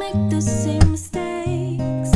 make the same mistakes.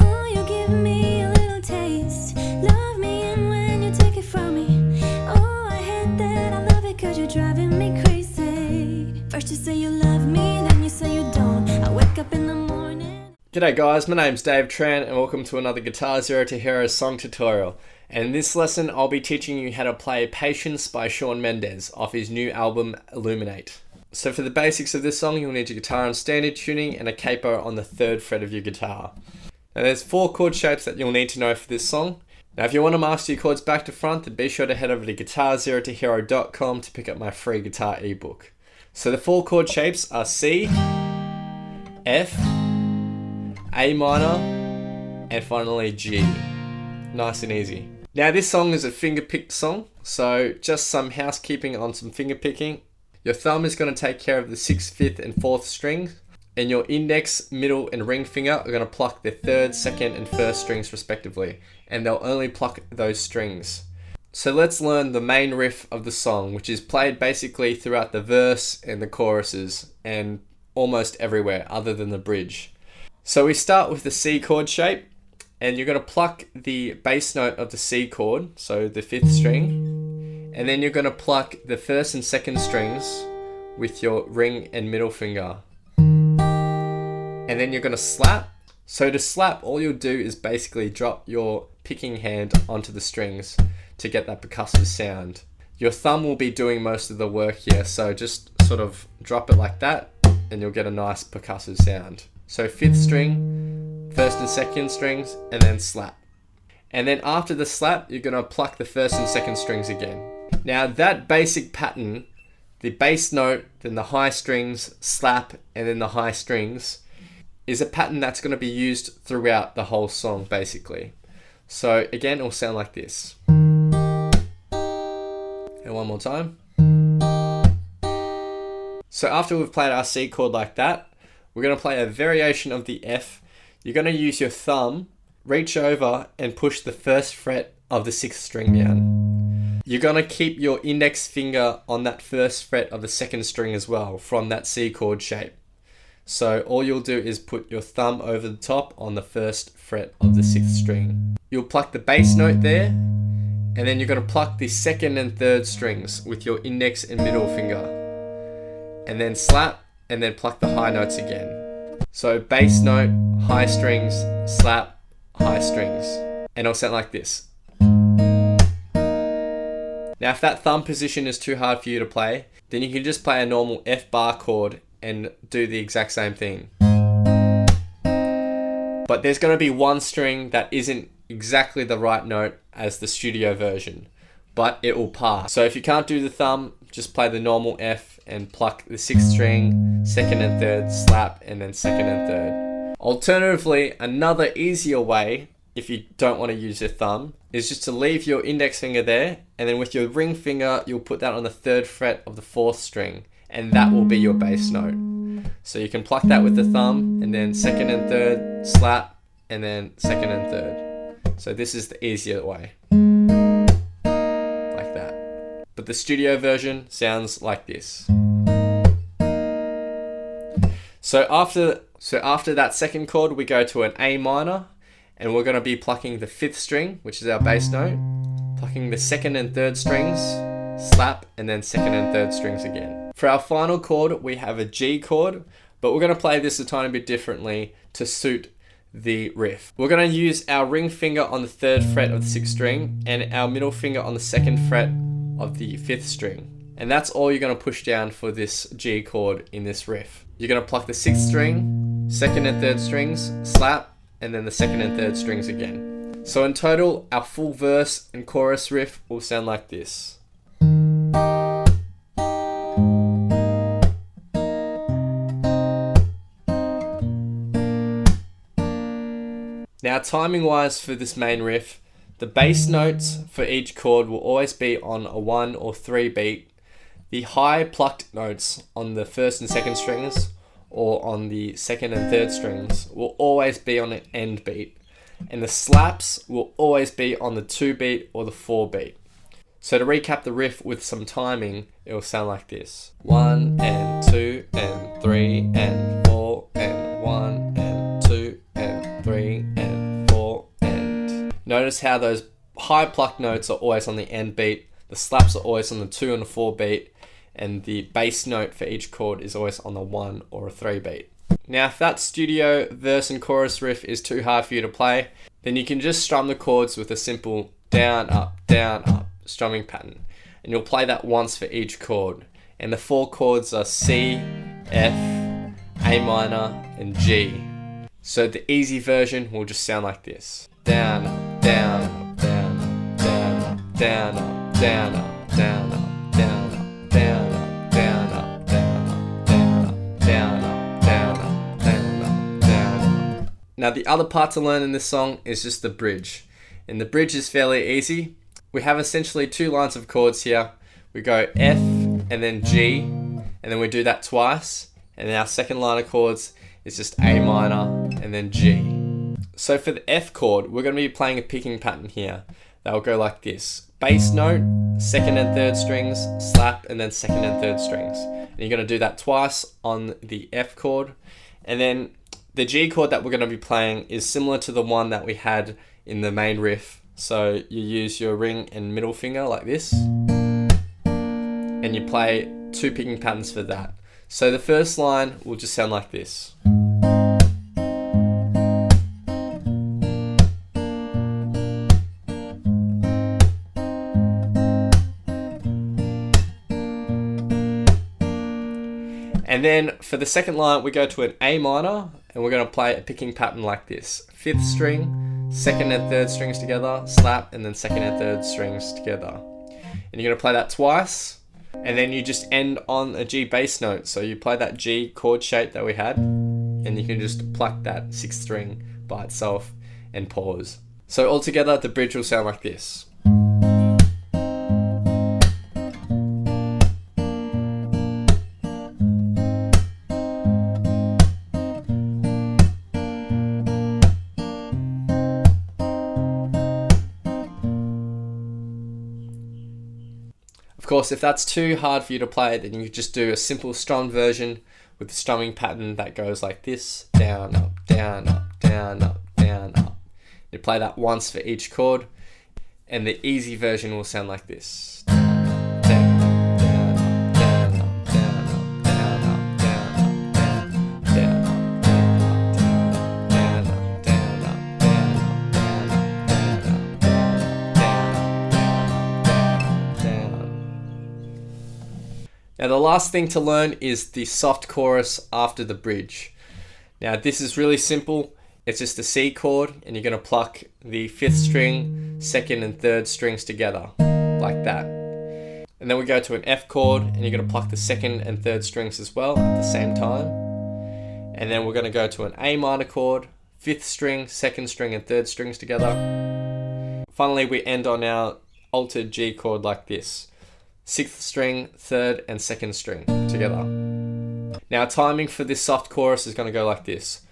Oh, you give me a little taste. Love me, and when you take it from me, oh, I hate that I love it, cause you're driving me crazy. First you say you love me, then you say you don't. I wake up in the morning. G'day guys, my name's Dave Tran and welcome to another GuitarZero2Hero song tutorial. And in this lesson I'll be teaching you how to play Patience by Shawn Mendes off his new album Illuminate. So for the basics of this song, you'll need your guitar on standard tuning and a capo on the 3rd fret of your guitar. Now there's 4 chord shapes that you'll need to know for this song. Now if you want to master your chords back to front, then be sure to head over to GuitarZero2Hero.com to pick up my free guitar ebook. So the 4 chord shapes are C, F, A minor, and finally G. Nice and easy. Now this song is a finger picked song, so just some housekeeping on some finger picking. Your thumb is going to take care of the 6th, 5th and 4th strings, and your index, middle and ring finger are going to pluck the 3rd, 2nd and 1st strings respectively, and they'll only pluck those strings. So let's learn the main riff of the song, which is played basically throughout the verse and the choruses and almost everywhere other than the bridge. So we start with the C chord shape, and you're going to pluck the bass note of the C chord, so the 5th string, and then you're going to pluck the 1st and 2nd strings with your ring and middle finger. And then you're going to slap. So to slap, all you'll do is basically drop your picking hand onto the strings to get that percussive sound. Your thumb will be doing most of the work here, so just sort of drop it like that and you'll get a nice percussive sound. So 5th string, 1st and 2nd strings, and then slap. And then after the slap, you're going to pluck the 1st and 2nd strings again. Now that basic pattern, the bass note, then the high strings, slap, and then the high strings, is a pattern that's going to be used throughout the whole song basically. So again, it will sound like this. And one more time. So after we've played our C chord like that, we're going to play a variation of the F. You're going to use your thumb, reach over and push the 1st fret of the 6th string down. You're going to keep your index finger on that 1st fret of the 2nd string as well from that C chord shape. So all you'll do is put your thumb over the top on the 1st fret of the 6th string. You'll pluck the bass note there, and then you're going to pluck the 2nd and 3rd strings with your index and middle finger. And then slap, and then pluck the high notes again. So bass note, high strings, slap, high strings. And it'll sound like this. Now if that thumb position is too hard for you to play, then you can just play a normal F bar chord and do the exact same thing. But there's going to be one string that isn't exactly the right note as the studio version, but it will pass. So if you can't do the thumb, just play the normal F and pluck the 6th string, 2nd and 3rd, slap, and then 2nd and 3rd. Alternatively, another easier way, if you don't want to use your thumb, is just to leave your index finger there, and then with your ring finger, you'll put that on the 3rd fret of the 4th string, and that will be your bass note. So you can pluck that with the thumb, and then 2nd and 3rd, slap, and then 2nd and 3rd. So this is the easier way. Like that. But the studio version sounds like this. So after that 2nd chord, we go to an A minor, and we're going to be plucking the 5th string, which is our bass note, plucking the 2nd and 3rd strings, slap, and then 2nd and 3rd strings again. For our final chord, we have a G chord, but we're going to play this a tiny bit differently to suit the riff. We're going to use our ring finger on the 3rd fret of the 6th string and our middle finger on the 2nd fret of the 5th string. And that's all you're going to push down for this G chord in this riff. You're going to pluck the 6th string, 2nd and 3rd strings, slap, and then the 2nd and 3rd strings again. So in total, our full verse and chorus riff will sound like this. Now timing wise for this main riff, the bass notes for each chord will always be on a 1 or 3 beat. The high plucked notes on the 1st and 2nd strings or on the 2nd and 3rd strings will always be on an end beat. And the slaps will always be on the 2 beat or the 4 beat. So to recap the riff with some timing, it will sound like this. 1 and 2 and 3 and 4 and 1 and 2 and 3 and 4 and... Notice how those high plucked notes are always on the end beat, the slaps are always on the 2 and the 4 beat, and the bass note for each chord is always on the 1 or a 3 beat. Now if that studio verse and chorus riff is too hard for you to play, then you can just strum the chords with a simple down, up, strumming pattern, and you'll play that once for each chord. And the 4 chords are C, F, A minor, and G. So the easy version will just sound like this. Down, up, down, up, down, up, down, up, down, up, down, up, down, up, down, up, down, up, down, up, down, up, down, up, down, up, down, up, down, up, down, up. Now the other part to learn in this song is just the bridge. And the bridge is fairly easy. We have essentially 2 lines of chords here. We go F and then G, and then we do that twice. And then our second line of chords is just A minor and then G. So for the F chord, we're going to be playing a picking pattern here. That will go like this. Bass note, 2nd and 3rd strings, slap, and then 2nd and 3rd strings. And you're going to do that twice on the F chord. And then the G chord that we're going to be playing is similar to the one that we had in the main riff. So you use your ring and middle finger like this, and you play 2 picking patterns for that. So the first line will just sound like this. And then for the second line, we go to an A minor, and we're going to play a picking pattern like this. 5th string, 2nd and 3rd strings together, slap, and then 2nd and 3rd strings together. And you're going to play that twice, and then you just end on a G bass note. So you play that G chord shape that we had, and you can just pluck that 6th string by itself and pause. So altogether, the bridge will sound like this. Of course, if that's too hard for you to play, then you could just do a simple strum version with the strumming pattern that goes like this. Down, up, down, up, down, up, down, up. You play that once for each chord, and the easy version will sound like this. Now the last thing to learn is the soft chorus after the bridge. Now this is really simple. It's just a C chord, and you're going to pluck the 5th string, 2nd and 3rd strings together, like that. And then we go to an F chord, and you're going to pluck the 2nd and 3rd strings as well at the same time. And then we're going to go to an A minor chord, 5th string, 2nd string and 3rd strings together. Finally, we end on our altered G chord like this. 6th string, 3rd and 2nd string together. Now timing for this soft chorus is going to go like this.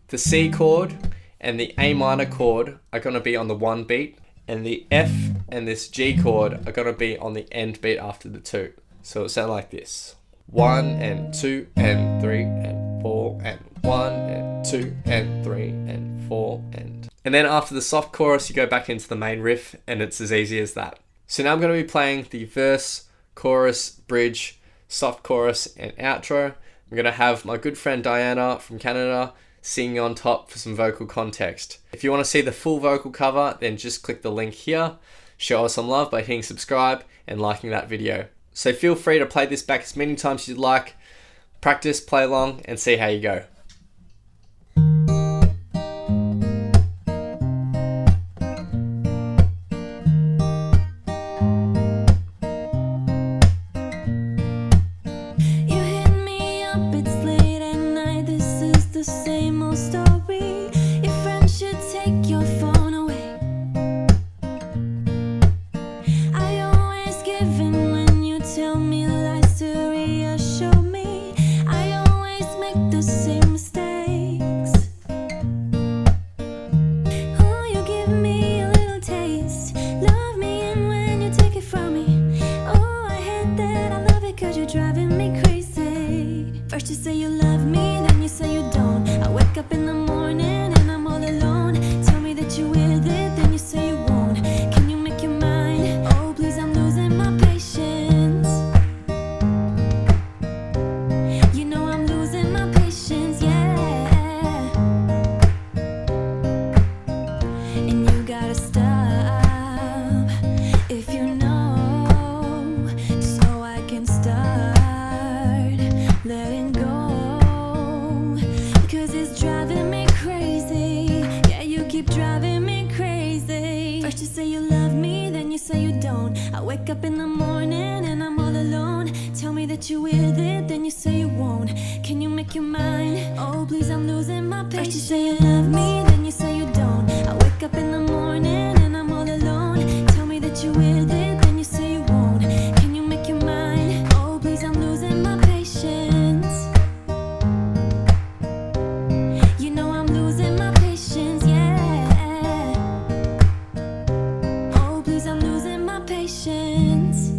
The C chord and the A minor chord are going to be on the 1 beat, and the F and this G chord are going to be on the end beat after the 2. So it'll sound like this. 1 and 2 and 3 and 4 and 1 and 2 and 3 and 4 and... And then after the soft chorus, you go back into the main riff, and it's as easy as that. So now I'm going to be playing the verse, chorus, bridge, soft chorus, and outro. I'm going to have my good friend Diana from Canada singing on top for some vocal context. If you want to see the full vocal cover, then just click the link here. Show us some love by hitting subscribe and liking that video. So feel free to play this back as many times as you'd like. Practice, play along, and see how you go. Tell me lies to reassure me. I always make the same driving me crazy. First you say you love me, then you say you don't. I wake up in the morning and I'm all alone. Tell me that you're with it, then you say you won't. Can you make your mind? Oh please, I'm losing my patience. You know I'm losing my patience, yeah. And you gotta stop if you know, so I can start letting go. Because it's driving me crazy. Yeah, you keep driving me crazy. First you say you love me, then you say you don't. I wake up in the morning and I'm all alone. Tell me that you're with it, then you say you won't. Can you make your mind? Oh please, I'm losing my patience. First you say you love me, then you say you don't. I wake up in the morning and I'm all alone. Tell me that you're with it, then you say you won't. Can you make your mind? Oh please, I'm losing my patience. You know I'm losing my patience, yeah. Oh please, I'm losing my patience.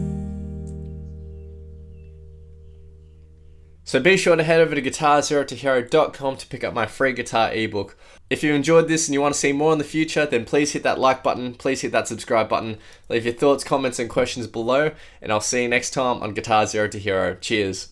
So be sure to head over to GuitarZero2Hero.com to pick up my free guitar ebook. If you enjoyed this and you want to see more in the future, then please hit that like button, please hit that subscribe button, leave your thoughts, comments and questions below, and I'll see you next time on Guitar Zero to Hero. Cheers.